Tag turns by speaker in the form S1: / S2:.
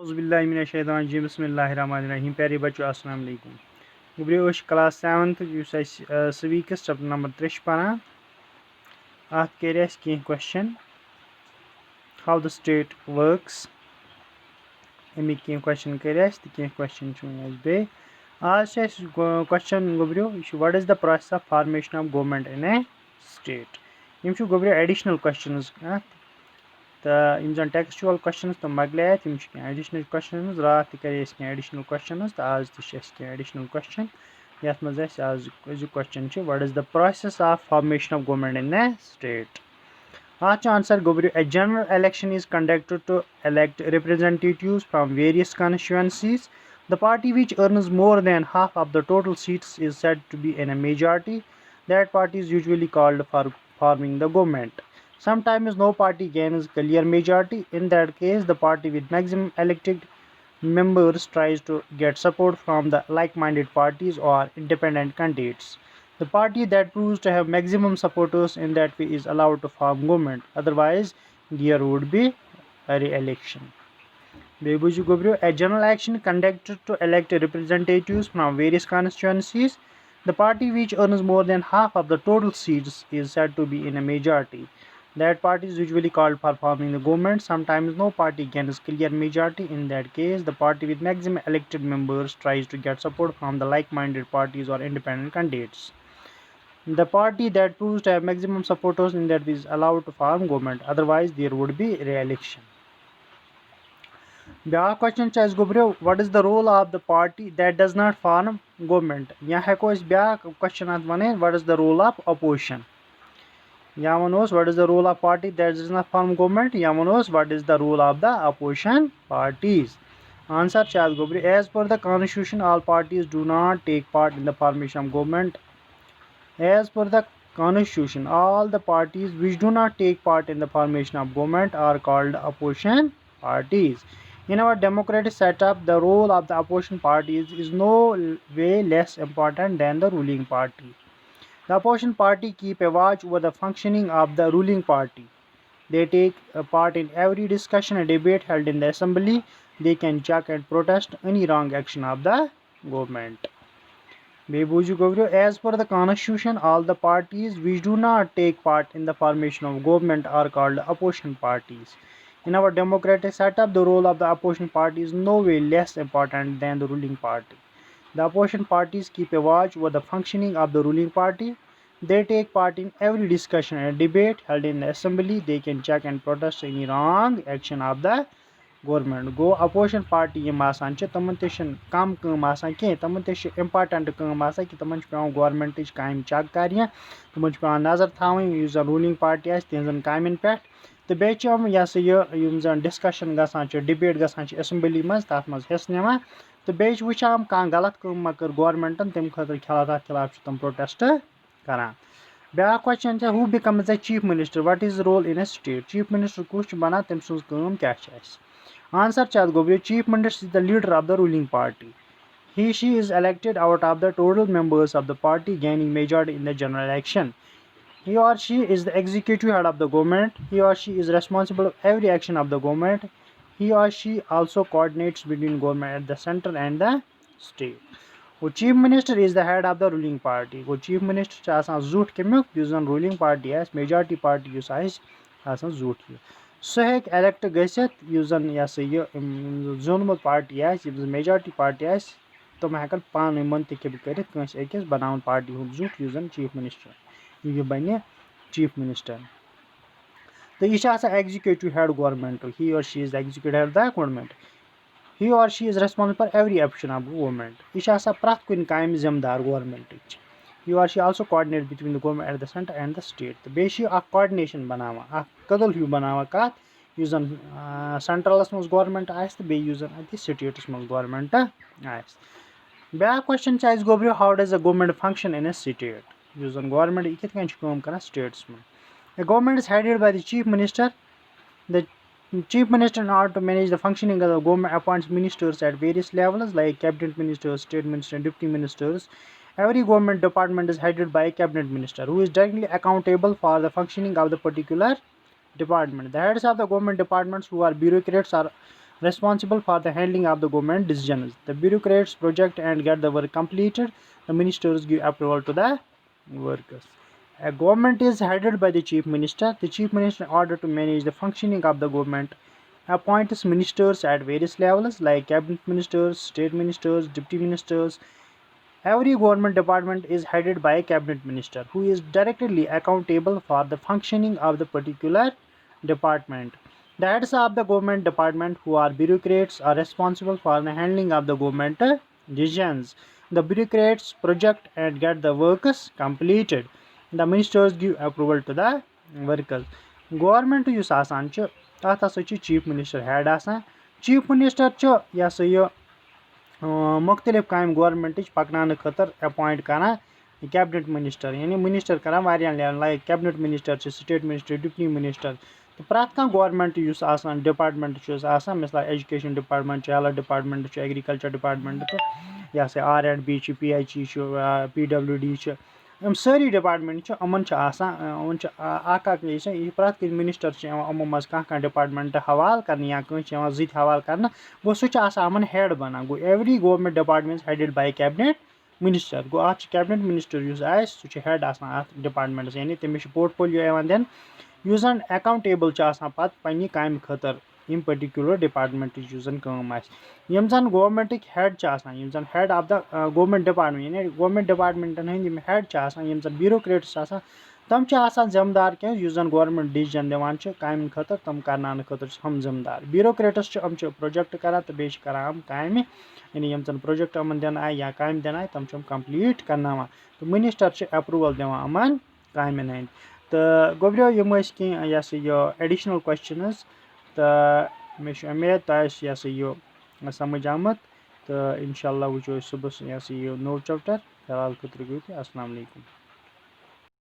S1: औज़ुबिल्लाहिमिनश्शैतानिर्रजीम बिस्मिल्लाहिर्रहमानिर्रहीम प्यारे बच्चों अस्सलाम वालेकुम। गुब्रियो class 7th civics chapter number 3 पढ़ान अत कर कह question how the state works अमिक कह क्वेश्चन कर कह क्वेश्चन बे आज क्वेश्चन गुब्रियो what is the process of formation of government in a state यम गुब्रियो एडिशनल क्वेश्चंस तो जन टेक्सचुअल क्वेश्चन तो मकल तम एडिशनल क्वेश्चन रात करे एडिशनल क्वेश्चन तो आज एडिशनल क्वेश्चन ये मज आज question what is the process of formation of government in the state आज आंसर गोब्रियो a general election is conducted to elect representatives from various constituencies. The party which earns more than half of the total seats is said to be in a majority. That party is usually called for forming the government. Sometimes no party gains clear majority. In that case, the party with maximum elected members tries to get support from the like-minded parties or independent candidates. The party that proves to have maximum supporters in that way is allowed to form government. Otherwise, there would be a re-election. A general election conducted to elect representatives from various constituencies. The party which earns more than half of the total seats is said to be in a majority. That party is usually called for forming the government. Sometimes no party gains clear majority. In that case, the party with maximum elected members tries to get support from the like-minded parties or independent candidates. The party that proves to have maximum supporters in that is allowed to form government. Otherwise, there would be re-election. Bya question is what is the role of the party that does not form government? Ya heko is bya question what is the role of opposition? Ya what is the role of party that does not form government? Ya what is the role of the opposition parties? Answer is as per the constitution, all parties do not take part in the formation of government. As per the constitution, all the parties which do not take part in the formation of government are called opposition parties. In our democratic setup, the role of the opposition parties is no way less important than the ruling party. The opposition party keep a watch over the functioning of the ruling party. They take part in every discussion and debate held in the assembly. They can check and protest any wrong action of the government. As per the constitution, all the parties which do not take part in the formation of government are called opposition parties. In our democratic setup, the role of the opposition party is no way less important than the ruling party. The opposition parties keep a watch over the functioning of the ruling party. They take part in every discussion and debate held in the assembly. They can check and protest any wrong action of the government. Go opposition party yim asan ch taman te kam kam asan ke taman te important kam asan ki taman pewan government ch kaim check kariya taman pewan nazar thawin yus ruling party as tinzan kaimin pet तो बेम discussion गसान debate गसान assembly मज तथ मज हिस्स निवान तो बे वुचान कह गलत कम कर गवर्नमेंटन तम खतर तथ खिलाफ तम प्रोटेस्ट करान ब्या question who becomes the chief minister what is role in a state chief minister कुछ बना तम सज कम क्या answer go chief minister is the leader of the ruling party he she is elected out of the total members of the party gaining majority in the general election. He or she is the executive head of the government. He or she is responsible for every action of the government. He or she also coordinates between government at the center and the state. The chief minister is the head of the ruling party. The chief minister is zut kemuk yus ruling party as majority party yus asan zut so hek elect gësit yus zan zonmut party as majority party as तम हेकन पान मंतखब कर अकिस बनावन party हूँ जुट यु chief minister यह बन chief minister तो यह executive head government he or she is executive head the government he or she is responsible for every action of government यह प्रथ कुन काम जिम्मेदार government he or she also coordinate between the government at the centre and the state तो बे coordination बनावा कदल हूँ बनावा कत यु सेंट्रलस मज गवर्नमेंट आस तो बे स्टेटस मज गवर्नमेंट आस ब्या क्वेश्चन गोब्रियो how does the government function in a state यु गवर्नमेंट यह कित कर स्टेट्स में A government is headed by the chief minister. The chief minister, in order to manage the functioning of the government, appoints ministers at various levels like cabinet ministers, state ministers, and deputy ministers. Every government department is headed by a cabinet minister who is directly accountable for the functioning of the particular department. The heads of the government departments, who are bureaucrats, are responsible for the handling of the government decisions. The bureaucrats project and get the work completed. The ministers give approval to the workers. A government is headed by the chief minister. The chief minister, in order to manage the functioning of the government, appoints ministers at various levels like cabinet ministers, state ministers, deputy ministers. Every government department is headed by a cabinet minister who is directly accountable for the functioning of the particular department. The heads of the government department, who are bureaucrats, are responsible for the handling of the government decisions. The bureaucrats project and get the works completed. The ministers give approval to the workers. Government yus आसान छ तथ हसा छ chief minister head आसान. Chief minister छ यह हसा यह मुख्तलिफ काम गवर्नमेंट पकन खतर अपॉइंट करान कैबिनेट मिनिस्टर यानी मिनिस्टर करान वारियान level like cabinet minister state minister deputy minister तो प्रत कह गवर्नमेंट डिपार्टमेंट मिसाल education department health department agriculture department तो यह से R&B PHE PWD यम सारी डिपार्टमेंट अमन प्रत मिनिस्टर अमो मज कह डिपार्टमेंट हवाल कर या जित हवाल कर गो सह अमन हेड बना गो every government department headed by cabinet minister गो अत कैबिनेट मिनिस्टर सह हेड डिपार्टमेंट यानी तमिस पोर्टफोलियो दिन जन अकाउंटेबल पत पन्ने काम खतर यम पर्टिकुलर डिपार्टमेंट जन यम जन गवर्नमेंट हेड जन head of the government department यानी गवर्नमेंट डिपार्टमेंटन हंद हेड यम जन ब्यूरोक्रेट्स तम जिम्मेदार क्या जन गवर्नमेंट डिसीजन दिवान काम खतर तम करना खतर हम जिम्मेदार ब्यूरोक्रेट्स प्रोजेक्ट करान तो बेस करान काम यानी यम जन प्रोजेक्ट अमन दिन आए या काम दिन आए तम कंप्लीट करना तो मिनिस्टर अप्रूवल दिवान अमन काम हंद तो गोब्रियो यम कह एडिशनल क्वेश्चनस तो मे उम्मीद तो यह समझ आमत तो इंशाल्लाह वो सुबह यह नो चैप्टर फिलहाल खुद अस्सलाम वालेकुम।